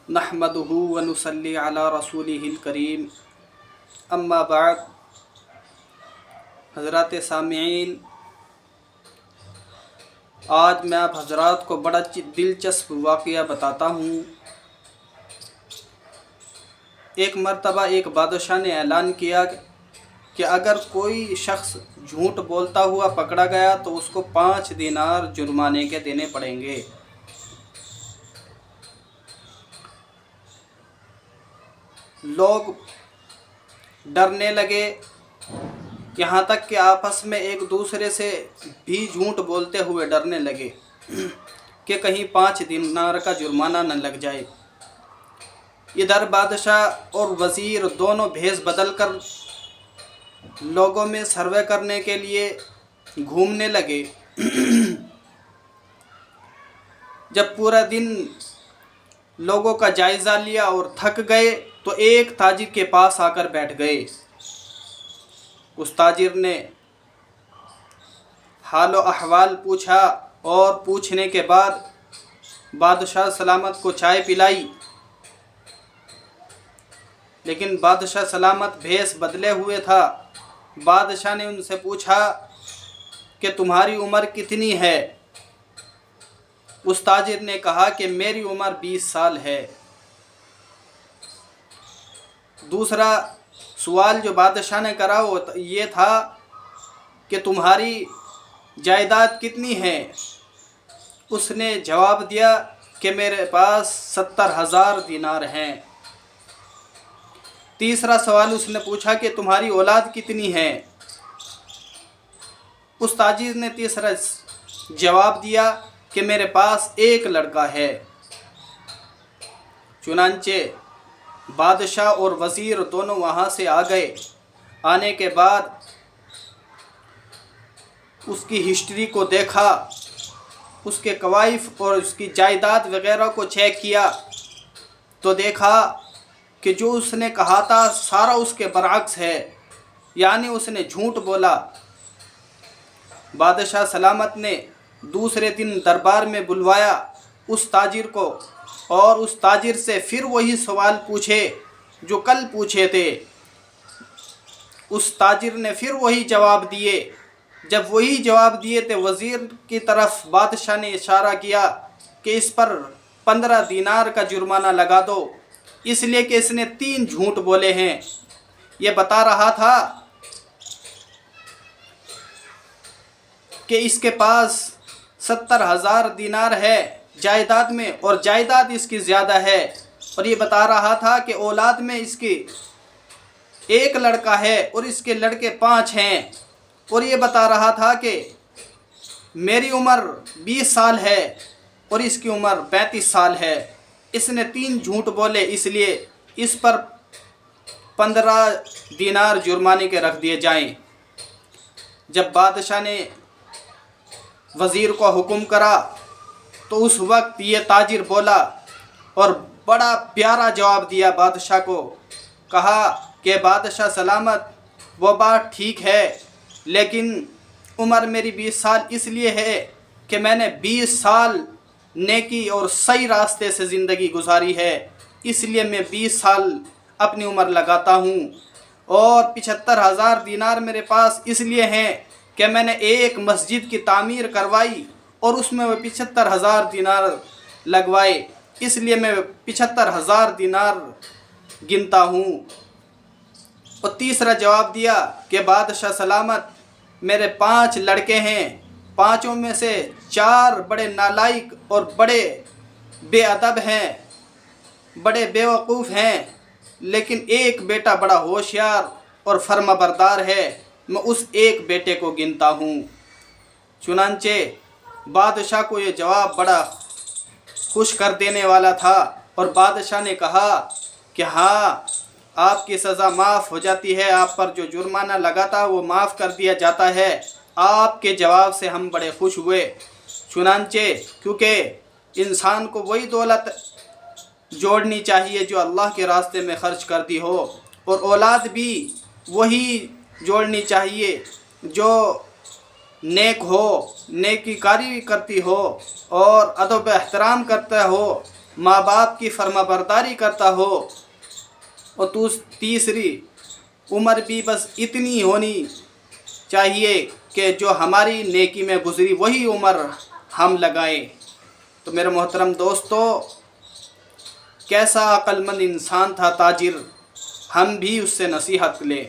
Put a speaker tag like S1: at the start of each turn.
S1: नहमदुहु व नुसल्ली अला रसूलिहिल करीम अम्मा बाद। हज़रात सामीईन, आज मैं आप हज़रात को बड़ा दिलचस्प वाक़या बताता हूँ। एक मर्तबा एक बादशाह ने ऐलान किया कि अगर कोई शख्स झूठ बोलता हुआ पकड़ा गया तो उसको 5 दीनार जुर्माने के देने पड़ेंगे। लोग डरने लगे, यहाँ तक कि आपस में एक दूसरे से भी झूठ बोलते हुए डरने लगे कि कहीं 5 दीनार का जुर्माना न लग जाए। इधर बादशाह और वज़ीर दोनों भेष बदल कर लोगों में सर्वे करने के लिए घूमने लगे। जब पूरा दिन लोगों का जायज़ा लिया और थक गए तो एक ताजिर के पास आकर बैठ गए। उस ताजिर ने हालो अहवाल पूछा और पूछने के बाद बादशाह सलामत को चाय पिलाई, लेकिन बादशाह सलामत भेष बदले हुए था। बादशाह ने उनसे पूछा कि तुम्हारी उम्र कितनी है? उस ताजिर ने कहा कि मेरी उम्र 20 साल है। दूसरा सवाल जो बादशाह ने करा वो ये था कि तुम्हारी जायदाद कितनी है? उसने जवाब दिया कि मेरे पास 70,000 दीनार हैं। तीसरा सवाल उसने पूछा कि तुम्हारी औलाद कितनी है? उस ताजिर ने तीसरा जवाब दिया कि मेरे पास एक लड़का है। चुनांचे बादशाह और वज़ीर दोनों वहाँ से आ गए। आने के बाद उसकी हिस्ट्री को देखा, उसके कवाइफ और उसकी जायदाद वगैरह को चेक किया तो देखा कि जो उसने कहा था सारा उसके बरअक्स है, यानी उसने झूठ बोला। बादशाह सलामत ने दूसरे दिन दरबार में बुलवाया उस ताजिर को और उस ताजिर से फिर वही सवाल पूछे जो कल पूछे थे। उस ताजिर ने फिर वही जवाब दिए। जब वही जवाब दिए थे, वज़ीर की तरफ बादशाह ने इशारा किया कि इस पर 15 दीनार का जुर्माना लगा दो, इसलिए कि इसने 3 झूठ बोले हैं। ये बता रहा था कि इसके पास 70,000 दीनार है जायदाद में और जायदाद इसकी ज़्यादा है, और ये बता रहा था कि औलाद में इसकी एक लड़का है और इसके लड़के 5 हैं, और ये बता रहा था कि मेरी उम्र 20 साल है और इसकी उम्र 35 साल है। इसने 3 झूठ बोले, इसलिए इस पर 15 दीनार जुर्माने के रख दिए जाएं। जब बादशाह ने वज़ीर को हुक्म करा तो उस वक्त ये ताजिर बोला और बड़ा प्यारा जवाब दिया बादशाह को। कहा कि बादशाह सलामत, वो बात ठीक है, लेकिन उम्र मेरी 20 साल इसलिए है कि मैंने 20 साल नेकी और सही रास्ते से ज़िंदगी गुजारी है, इसलिए मैं 20 साल अपनी उम्र लगाता हूँ। और 75,000 दीनार मेरे पास इसलिए हैं कि मैंने एक मस्जिद की तामीर करवाई और उसमें वो 75,000 दीनार लगवाए, इसलिए मैं 75,000 दीनार गिनता हूँ। और तीसरा जवाब दिया कि बादशाह सलामत, मेरे 5 लड़के हैं, 5 में से 4 बड़े नालायक और बड़े बेअदब हैं, बड़े बेवकूफ़ हैं, लेकिन एक बेटा बड़ा होशियार और फर्माबरदार है, मैं उस एक बेटे को गिनता हूँ। चुनांचे बादशाह को ये जवाब बड़ा खुश कर देने वाला था और बादशाह ने कहा कि हाँ, आपकी सज़ा माफ़ हो जाती है, आप पर जो जुर्माना लगा था वो माफ़ कर दिया जाता है। आपके जवाब से हम बड़े खुश हुए। चुनांचे क्योंकि इंसान को वही दौलत जोड़नी चाहिए जो अल्लाह के रास्ते में ख़र्च कर दी हो, और औलाद भी वही जोड़नी चाहिए जो नेक हो, नेकीकारी करती हो और अदब एहतराम करता हो। ماں باپ کی فرما برداری کرتا ہو، اور تیسری عمر بھی بس اتنی ہونی چاہیے کہ جو ہماری نیکی میں گزری وہی عمر ہم لگائیں۔ تو میرے محترم دوستو، کیسا عقل مند انسان تھا تاجر، ہم بھی اس سے نصیحت لیں۔